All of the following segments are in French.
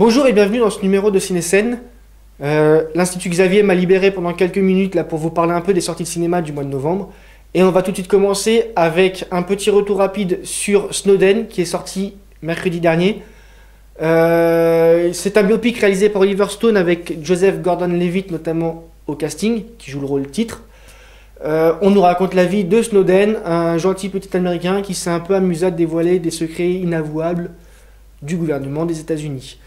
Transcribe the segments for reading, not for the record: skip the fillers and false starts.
Bonjour et bienvenue dans ce numéro de Ciné-Scène. L'Institut Xavier m'a libéré pendant quelques minutes là, pour vous parler un peu des sorties de cinéma du mois de novembre. Et on va tout de suite commencer avec un petit retour rapide sur Snowden qui est sorti mercredi dernier. C'est un biopic réalisé par Oliver Stone avec Joseph Gordon-Levitt notamment au casting, qui joue le rôle titre. On nous raconte la vie de Snowden, un gentil petit américain qui s'est un peu amusé à dévoiler des secrets inavouables du gouvernement des États-Unis.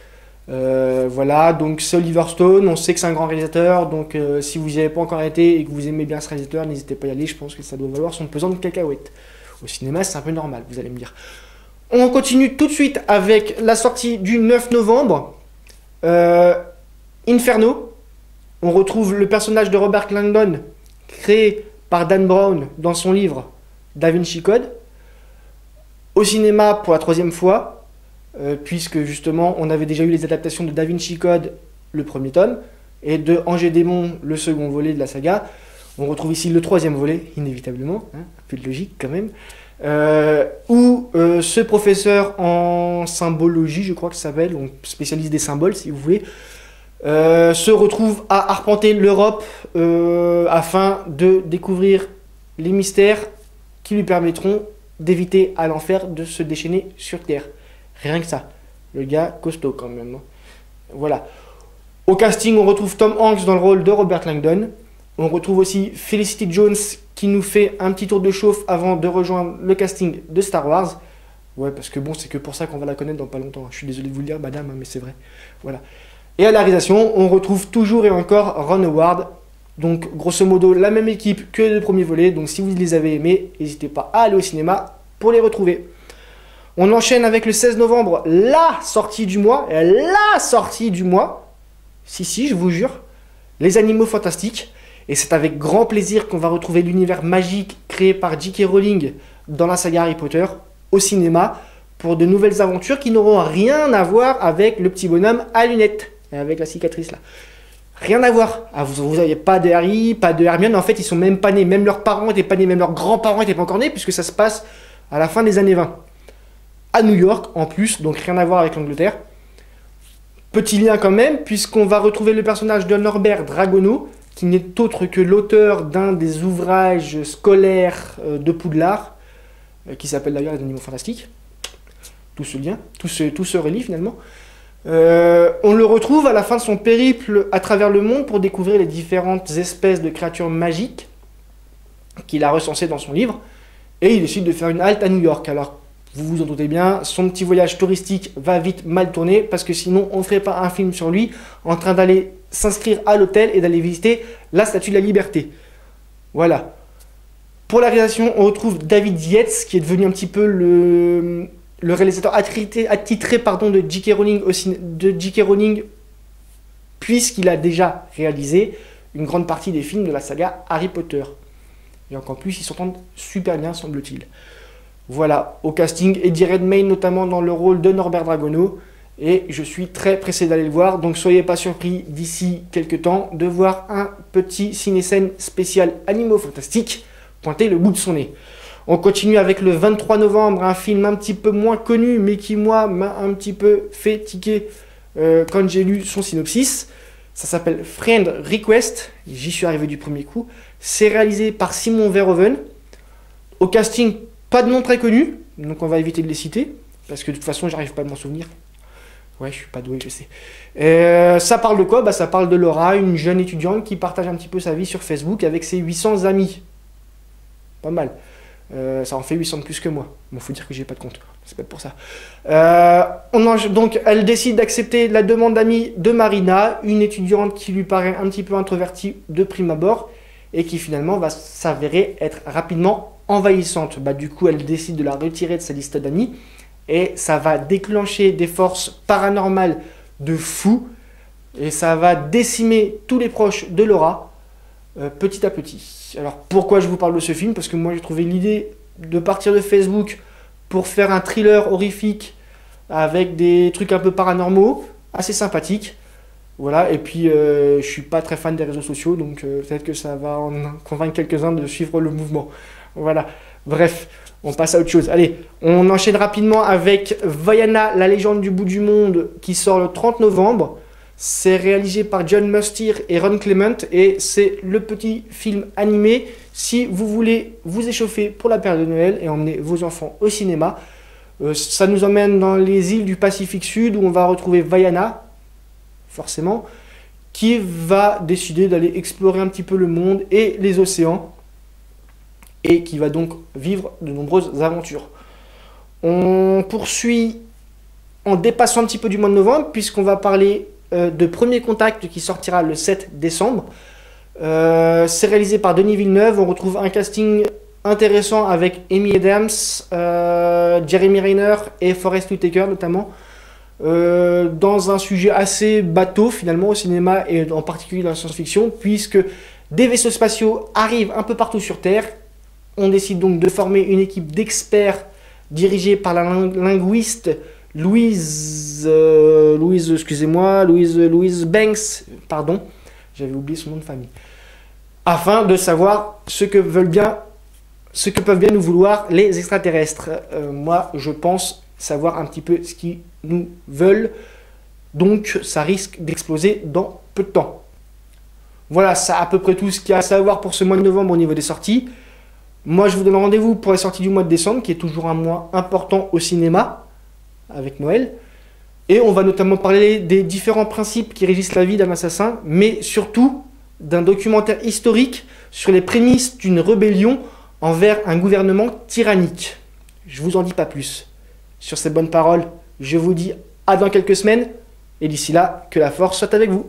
Voilà, donc c'est Oliver Stone, on sait que c'est un grand réalisateur, donc si vous n'y avez pas encore été et que vous aimez bien ce réalisateur, n'hésitez pas à y aller, je pense que ça doit valoir son pesant de cacahuètes. Au cinéma, c'est un peu normal, vous allez me dire. On continue tout de suite avec la sortie du 9 novembre, Inferno. On retrouve le personnage de Robert Langdon, créé par Dan Brown dans son livre Da Vinci Code, au cinéma pour la troisième fois, puisque justement on avait déjà eu les adaptations de Da Vinci Code, le premier tome, et de Angers Démon, le second volet de la saga. On retrouve ici le troisième volet, inévitablement, hein, un peu de logique quand même, où ce professeur en symbologie, je crois que ça s'appelle, on spécialise des symboles si vous voulez, se retrouve à arpenter l'Europe afin de découvrir les mystères qui lui permettront d'éviter à l'enfer de se déchaîner sur Terre. Rien que ça. Le gars costaud quand même. Voilà. Au casting, on retrouve Tom Hanks dans le rôle de Robert Langdon. On retrouve aussi Felicity Jones qui nous fait un petit tour de chauffe avant de rejoindre le casting de Star Wars. Ouais, parce que bon, c'est que pour ça qu'on va la connaître dans pas longtemps. Je suis désolé de vous le dire, madame, mais c'est vrai. Voilà. Et à la réalisation, on retrouve toujours et encore Ron Howard. Donc, grosso modo, la même équipe que le premier volet. Donc, si vous les avez aimés, n'hésitez pas à aller au cinéma pour les retrouver. On enchaîne avec le 16 novembre, la sortie du mois. La sortie du mois. Si, je vous jure. Les Animaux Fantastiques. Et c'est avec grand plaisir qu'on va retrouver l'univers magique créé par J.K. Rowling dans la saga Harry Potter au cinéma pour de nouvelles aventures qui n'auront rien à voir avec le petit bonhomme à lunettes. Avec la cicatrice là. Rien à voir. Ah, vous n'avez pas de Harry, pas de Hermione. En fait, ils sont même pas nés. Même leurs parents n'étaient pas nés. Même leurs grands-parents n'étaient pas encore nés. Puisque ça se passe à la fin des années 20. À New York, en plus. Donc, rien à voir avec l'Angleterre. Petit lien quand même. Puisqu'on va retrouver le personnage de Norbert Dragono. Qui n'est autre que l'auteur d'un des ouvrages scolaires de Poudlard. Qui s'appelle d'ailleurs Les Animaux Fantastiques. Tout ce lien. Tout se relie finalement. On le retrouve à la fin de son périple à travers le monde pour découvrir les différentes espèces de créatures magiques qu'il a recensées dans son livre. Et il décide de faire une halte à New York. Alors, vous vous en doutez bien, son petit voyage touristique va vite mal tourner parce que sinon on ne ferait pas un film sur lui en train d'aller s'inscrire à l'hôtel et d'aller visiter la Statue de la Liberté. Voilà. Pour la réalisation, on retrouve David Yates qui est devenu un petit peu le réalisateur attitré de J.K. Rowling, puisqu'il a déjà réalisé une grande partie des films de la saga Harry Potter. Et encore plus, ils s'entendent super bien, semble-t-il. Voilà, au casting, Eddie Redmayne notamment dans le rôle de Norbert Dragono, et je suis très pressé d'aller le voir, donc soyez pas surpris d'ici quelques temps de voir un petit ciné-scène spécial Animaux Fantastiques pointer le bout de son nez. On continue avec le 23 novembre, un film un petit peu moins connu, mais qui, moi, m'a un petit peu fait tiquer quand j'ai lu son synopsis. Ça s'appelle Friend Request. J'y suis arrivé du premier coup. C'est réalisé par Simon Verhoeven. Au casting, pas de nom très connu, donc on va éviter de les citer, parce que de toute façon, j'arrive pas à m'en souvenir. Ouais, je suis pas doué, je sais. Ça parle de quoi ? Ça parle de Laura, une jeune étudiante qui partage un petit peu sa vie sur Facebook avec ses 800 amis. Pas mal. Ça en fait 800 de plus que moi. Bon, faut dire que j'ai pas de compte. C'est peut-être pour ça. Donc, elle décide d'accepter la demande d'amis de Marina, une étudiante qui lui paraît un petit peu introvertie de prime abord et qui finalement va s'avérer être rapidement envahissante. Du coup, elle décide de la retirer de sa liste d'amis et ça va déclencher des forces paranormales de fou et ça va décimer tous les proches de Laura petit à petit. Alors pourquoi je vous parle de ce film ? Parce que moi j'ai trouvé l'idée de partir de Facebook pour faire un thriller horrifique avec des trucs un peu paranormaux, assez sympathiques. Voilà, et puis je suis pas très fan des réseaux sociaux, donc peut-être que ça va en convaincre quelques-uns de suivre le mouvement. Voilà, bref, On passe à autre chose. Allez, on enchaîne rapidement avec Vaiana, la légende du bout du monde, qui sort le 30 novembre. C'est réalisé par John Mustier et Ron Clement et c'est le petit film animé. Si vous voulez vous échauffer pour la période de Noël et emmener vos enfants au cinéma, ça nous emmène dans les îles du Pacifique Sud où on va retrouver Vaiana, forcément, qui va décider d'aller explorer un petit peu le monde et les océans et qui va donc vivre de nombreuses aventures. On poursuit en dépassant un petit peu du mois de novembre puisqu'on va parler de Premier Contact qui sortira le 7 décembre. C'est réalisé par Denis Villeneuve. On retrouve un casting intéressant avec Amy Adams, Jeremy Renner et Forest Whitaker notamment, dans un sujet assez bateau finalement au cinéma et en particulier dans la science-fiction, puisque des vaisseaux spatiaux arrivent un peu partout sur Terre. On décide donc de former une équipe d'experts dirigée par la linguiste Louise Banks, pardon, j'avais oublié son nom de famille, afin de savoir ce que peuvent bien nous vouloir les extraterrestres. Moi, je pense savoir un petit peu ce qu'ils nous veulent, donc ça risque d'exploser dans peu de temps. Voilà, c'est à peu près tout ce qu'il y a à savoir pour ce mois de novembre au niveau des sorties. Moi, je vous donne rendez-vous pour les sorties du mois de décembre, qui est toujours un mois important au cinéma, avec Noël. Et on va notamment parler des différents principes qui régissent la vie d'un assassin, mais surtout d'un documentaire historique sur les prémices d'une rébellion envers un gouvernement tyrannique. Je vous en dis pas plus. Sur ces bonnes paroles, je vous dis à dans quelques semaines, et d'ici là, que la force soit avec vous.